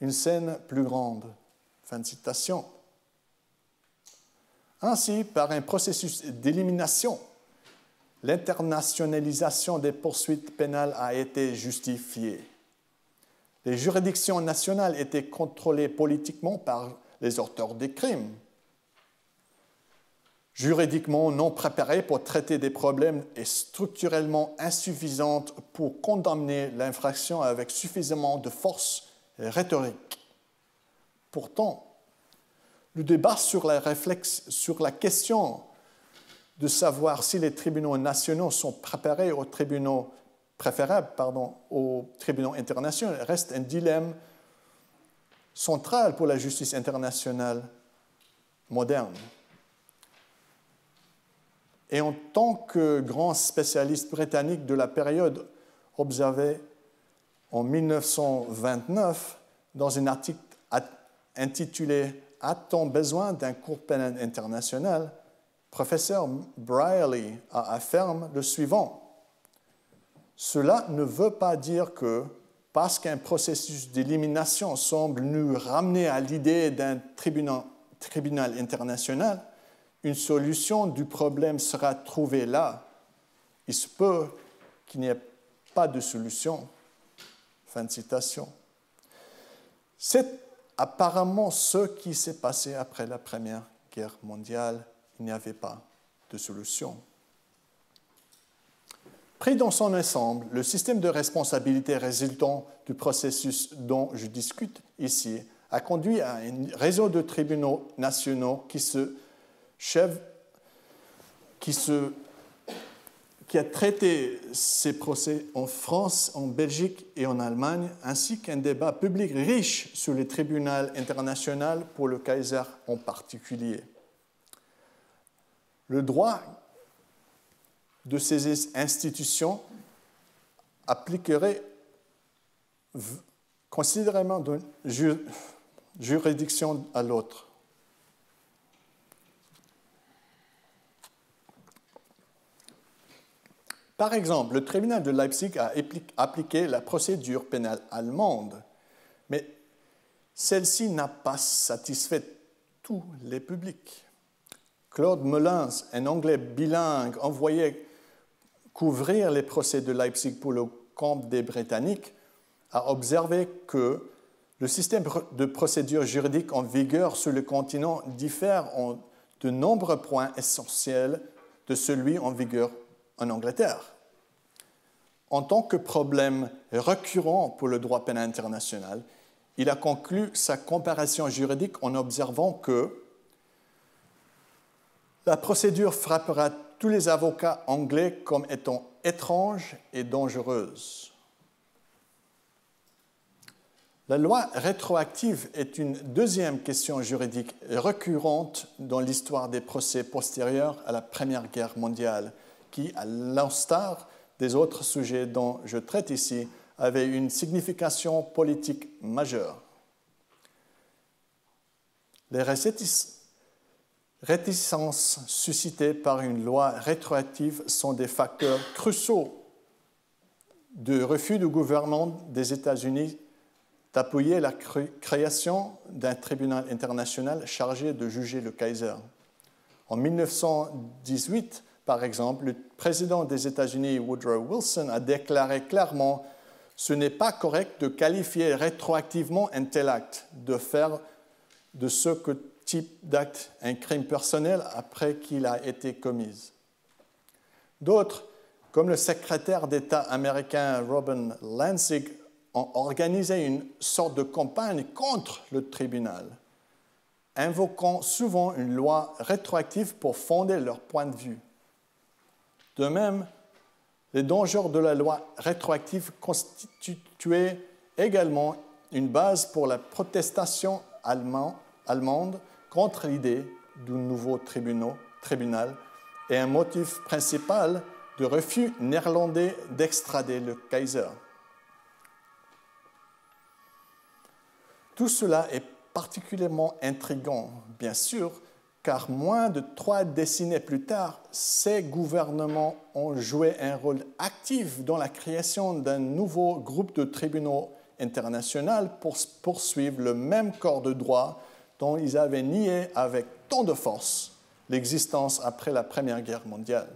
une scène plus grande. » Fin de citation. Ainsi, par un processus d'élimination, l'internationalisation des poursuites pénales a été justifiée. Les juridictions nationales étaient contrôlées politiquement par les auteurs des crimes, juridiquement non préparées pour traiter des problèmes et structurellement insuffisantes pour condamner l'infraction avec suffisamment de force et rhétorique. Pourtant, le débat sur la question de savoir si les tribunaux nationaux sont préférables aux tribunaux internationaux reste un dilemme central pour la justice internationale moderne. Et en tant que grand spécialiste britannique de la période observée en 1929, dans un article intitulé « A-t-on besoin d'un cour pénal international ?», professeur Brierley affirme le suivant. « Cela ne veut pas dire que, parce qu'un processus d'élimination semble nous ramener à l'idée d'un tribunal international, une solution du problème sera trouvée là. Il se peut qu'il n'y ait pas de solution. » Fin de citation. C'est apparemment ce qui s'est passé après la Première Guerre mondiale. Il n'y avait pas de solution. Pris dans son ensemble, le système de responsabilité résultant du processus dont je discute ici a conduit à un réseau de tribunaux nationaux qui a traité ces procès en France, en Belgique et en Allemagne, ainsi qu'un débat public riche sur les tribunaux internationaux pour le Kaiser en particulier. Le droit de ces institutions appliquerait considérablement d'une juridiction à l'autre. Par exemple, le tribunal de Leipzig a appliqué la procédure pénale allemande, mais celle-ci n'a pas satisfait tous les publics. Claude Mullins, un Anglais bilingue envoyé couvrir les procès de Leipzig pour le compte des Britanniques, a observé que le système de procédure juridique en vigueur sur le continent diffère en de nombreux points essentiels de celui en vigueur en Angleterre. En tant que problème récurrent pour le droit pénal international, il a conclu sa comparaison juridique en observant que la procédure frappera tous les avocats anglais comme étant étrange et dangereuse. La loi rétroactive est une deuxième question juridique récurrente dans l'histoire des procès postérieurs à la Première Guerre mondiale, qui, à l'instar des autres sujets dont je traite ici, avait une signification politique majeure. Les réticences suscitées par une loi rétroactive sont des facteurs cruciaux du refus du gouvernement des États-Unis d'appuyer la création d'un tribunal international chargé de juger le Kaiser. En 1918, par exemple, le président des États-Unis, Woodrow Wilson, a déclaré clairement « Ce n'est pas correct de qualifier rétroactivement un tel acte, de faire de ce type d'acte un crime personnel après qu'il a été commis. » D'autres, comme le secrétaire d'État américain Robin Lansing, ont organisé une sorte de campagne contre le tribunal, invoquant souvent une loi rétroactive pour fonder leur point de vue. De même, les dangers de la loi rétroactive constituaient également une base pour la protestation allemande contre l'idée d'un nouveau tribunal et un motif principal de refus néerlandais d'extrader le Kaiser. Tout cela est particulièrement intriguant, bien sûr, car moins de 3 décennies plus tard, ces gouvernements ont joué un rôle actif dans la création d'un nouveau groupe de tribunaux internationaux pour poursuivre le même corps de droit dont ils avaient nié avec tant de force l'existence après la Première Guerre mondiale.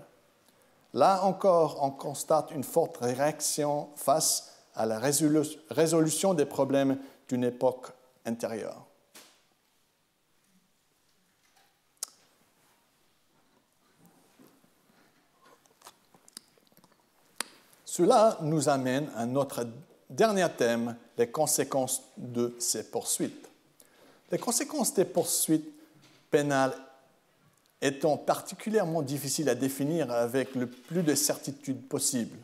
Là encore, on constate une forte réaction face à la résolution des problèmes d'une époque intérieure. Cela nous amène à notre dernier thème, les conséquences de ces poursuites. Les conséquences des poursuites pénales étant particulièrement difficiles à définir avec le plus de certitude possible,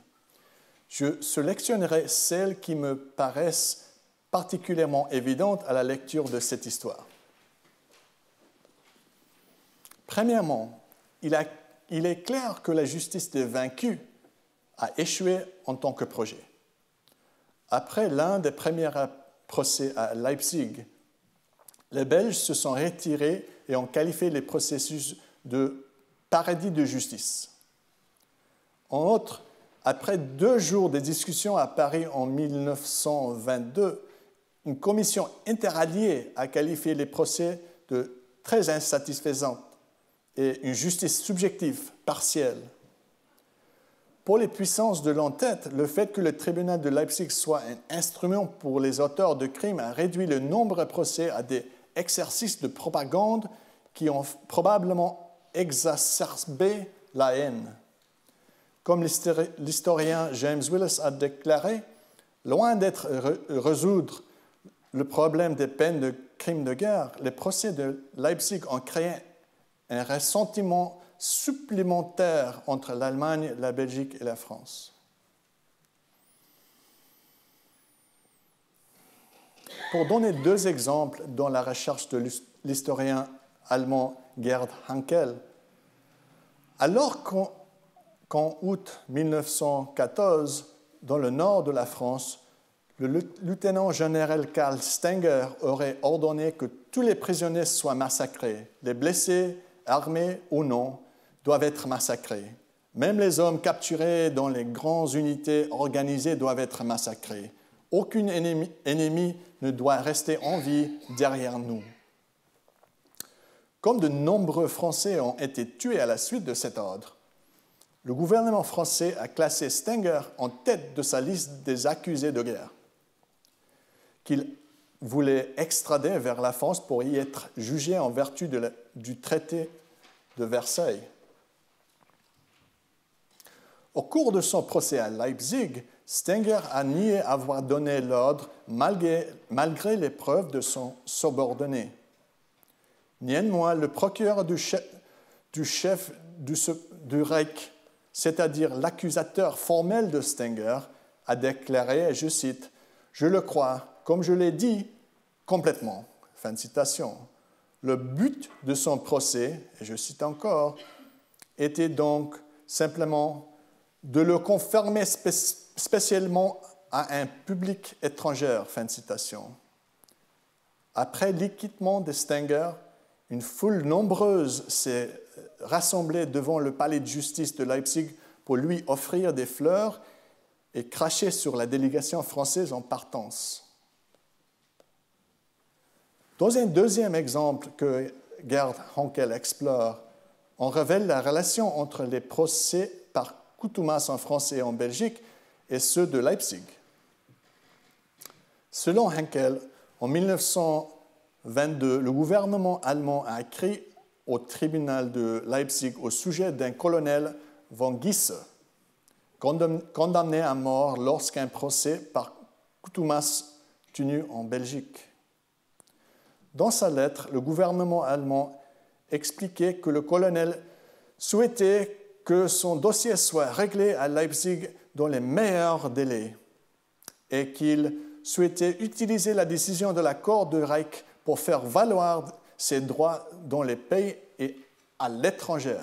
je sélectionnerai celles qui me paraissent particulièrement évidentes à la lecture de cette histoire. Premièrement, il est clair que la justice des vaincus a échoué en tant que projet. Après l'un des premiers procès à Leipzig, les Belges se sont retirés et ont qualifié les processus de paradis de justice. En outre, après 2 jours de discussions à Paris en 1922, une commission interalliée a qualifié les procès de très insatisfaisants et une justice subjective, partielle. Pour les puissances de l'entête, le fait que le tribunal de Leipzig soit un instrument pour les auteurs de crimes a réduit le nombre de procès à des exercices de propagande qui ont probablement exacerbé la haine. Comme l'historien James Willis a déclaré, loin d'être résoudre le problème des peines de crimes de guerre, les procès de Leipzig ont créé un ressentiment supplémentaire entre l'Allemagne, la Belgique et la France. Pour donner 2 exemples dans la recherche de l'historien allemand Gerd Hankel, alors qu'en août 1914, dans le nord de la France, le lieutenant-général Karl Stenger aurait ordonné que tous les prisonniers soient massacrés. Les blessés, armés ou non, doivent être massacrés. Même les hommes capturés dans les grandes unités organisées doivent être massacrés. Aucun ennemi ne doit rester en vie derrière nous. Comme de nombreux Français ont été tués à la suite de cet ordre, le gouvernement français a classé Stenger en tête de sa liste des accusés de guerre, qu'il voulait extrader vers la France pour y être jugé en vertu du traité de Versailles. Au cours de son procès à Leipzig, Stenger a nié avoir donné l'ordre malgré les preuves de son subordonné. Néanmoins, le procureur du chef du Reich, c'est-à-dire l'accusateur formel de Stenger, a déclaré, et je cite, « Je le crois, comme je l'ai dit, complètement. » Fin de citation. Le but de son procès, et je cite encore, était donc simplement de le confirmer spécialement à un public étranger. Fin de citation. Après l'acquittement de Stenger, une foule nombreuse s'est rassemblée devant le palais de justice de Leipzig pour lui offrir des fleurs et cracher sur la délégation française en partance. Dans un deuxième exemple que Gerd Henkel explore, on révèle la relation entre les procès par contumace en France et en Belgique et ceux de Leipzig. Selon Henkel, en 1922, le gouvernement allemand a écrit au tribunal de Leipzig au sujet d'un colonel von Gisse, condamné à mort lorsqu'un procès par contumace tenu en Belgique. Dans sa lettre, le gouvernement allemand expliquait que le colonel souhaitait que son dossier soit réglé à Leipzig dans les meilleurs délais et qu'il souhaitait utiliser la décision de la Cour du Reich pour faire valoir ses droits dans les pays et à l'étranger.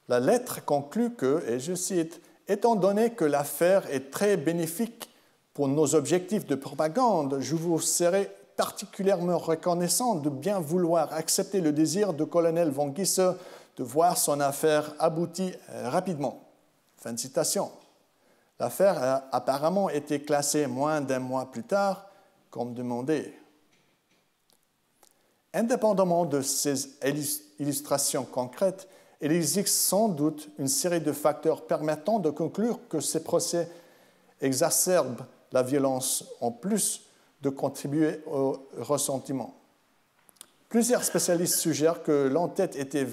La lettre conclut que, et je cite, « Étant donné que l'affaire est très bénéfique pour nos objectifs de propagande, je vous serai particulièrement reconnaissant de bien vouloir accepter le désir du colonel von Gisse de voir son affaire aboutie rapidement. » Fin de citation. L'affaire a apparemment été classée moins d'un mois plus tard, comme demandé. Indépendamment de ces illustrations concrètes, il existe sans doute une série de facteurs permettant de conclure que ces procès exacerbent la violence en plus de contribuer au ressentiment. Plusieurs spécialistes suggèrent que l'entête était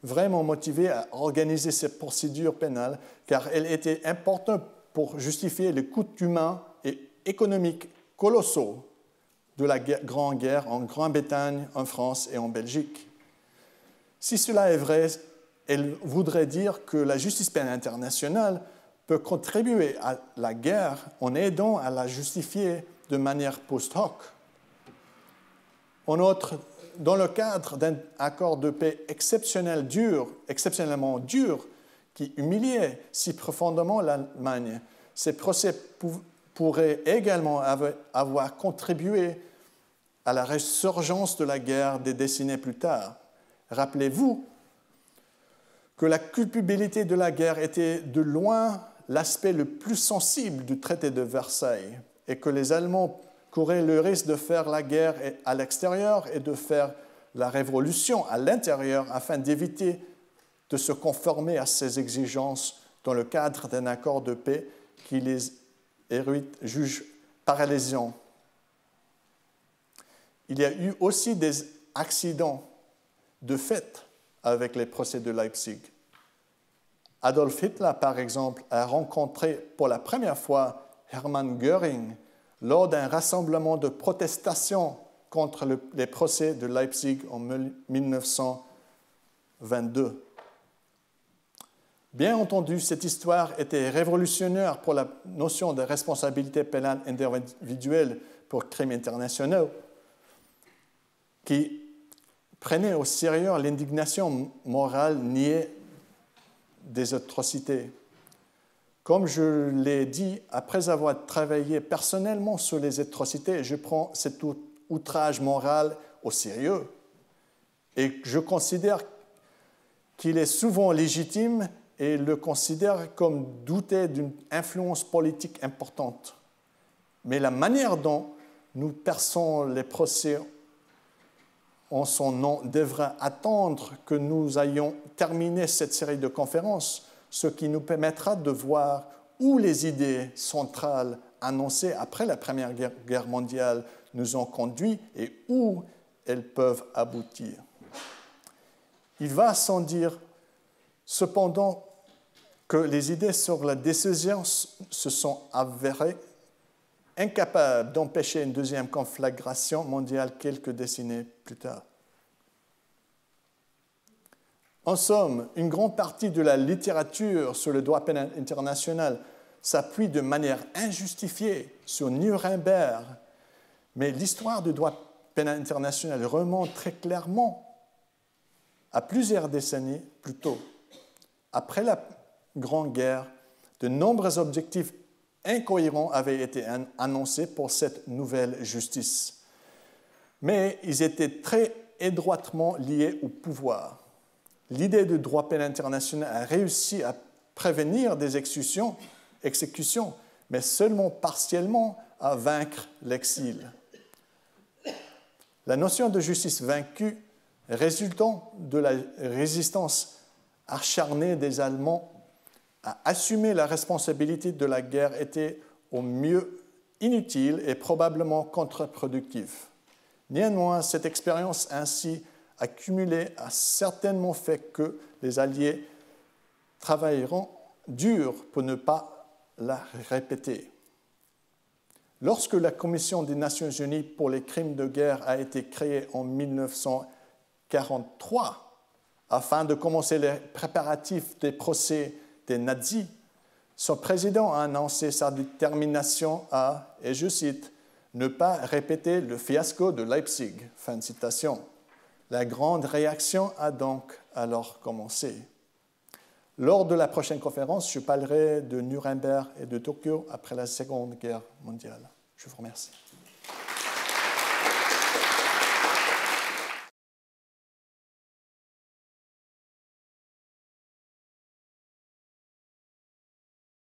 vraiment motivée à organiser ces procédures pénales car elle était importante pour justifier les coûts humains et économiques colossaux de la Grande Guerre en Grande-Bretagne, en France et en Belgique. Si cela est vrai, elle voudrait dire que la justice pénale internationale peut contribuer à la guerre en aidant à la justifier de manière post-hoc. En outre, dans le cadre d'un accord de paix exceptionnellement dur, qui humiliait si profondément l'Allemagne, ces procès pourraient également avoir contribué à la résurgence de la guerre des décennies plus tard. Rappelez-vous que la culpabilité de la guerre était de loin l'aspect le plus sensible du traité de Versailles et que les Allemands couraient le risque de faire la guerre à l'extérieur et de faire la révolution à l'intérieur afin d'éviter de se conformer à ces exigences dans le cadre d'un accord de paix qui les érudits jugent paralysants. Il y a eu aussi des accidents de fait avec les procès de Leipzig. Adolf Hitler, par exemple, a rencontré pour la première fois Hermann Göring lors d'un rassemblement de protestation contre les procès de Leipzig en 1922. Bien entendu, cette histoire était révolutionnaire pour la notion de responsabilité pénale individuelle pour crimes internationaux, qui prenait au sérieux l'indignation morale niée des atrocités. Comme je l'ai dit, après avoir travaillé personnellement sur les atrocités, je prends cet outrage moral au sérieux et je considère qu'il est souvent légitime et le considère comme douté d'une influence politique importante. Mais la manière dont nous perçons les procès en son nom devra attendre que nous ayons terminé cette série de conférences, ce qui nous permettra de voir où les idées centrales annoncées après la Première Guerre mondiale nous ont conduits et où elles peuvent aboutir. Il va sans dire, cependant, que les idées sur la décision se sont avérées incapables d'empêcher une deuxième conflagration mondiale quelques décennies plus tard. En somme, une grande partie de la littérature sur le droit pénal international s'appuie de manière injustifiée sur Nuremberg, mais l'histoire du droit pénal international remonte très clairement à plusieurs décennies plus tôt. Après la Grande Guerre, de nombreux objectifs incohérents avaient été annoncés pour cette nouvelle justice. Mais ils étaient très étroitement liés au pouvoir. L'idée du droit pénal international a réussi à prévenir des exécutions, mais seulement partiellement à vaincre l'exil. La notion de justice vaincue, résultant de la résistance acharnée des Allemands à assumer la responsabilité de la guerre, était au mieux inutile et probablement contre-productive. Néanmoins, cette expérience ainsi accumulée a certainement fait que les Alliés travailleront dur pour ne pas la répéter. Lorsque la Commission des Nations Unies pour les crimes de guerre a été créée en 1943, afin de commencer les préparatifs des procès des nazis, son président a annoncé sa détermination à, et je cite, « ne pas répéter le fiasco de Leipzig ». Fin de citation. La grande réaction a donc alors commencé. Lors de la prochaine conférence, je parlerai de Nuremberg et de Tokyo après la Seconde Guerre mondiale. Je vous remercie.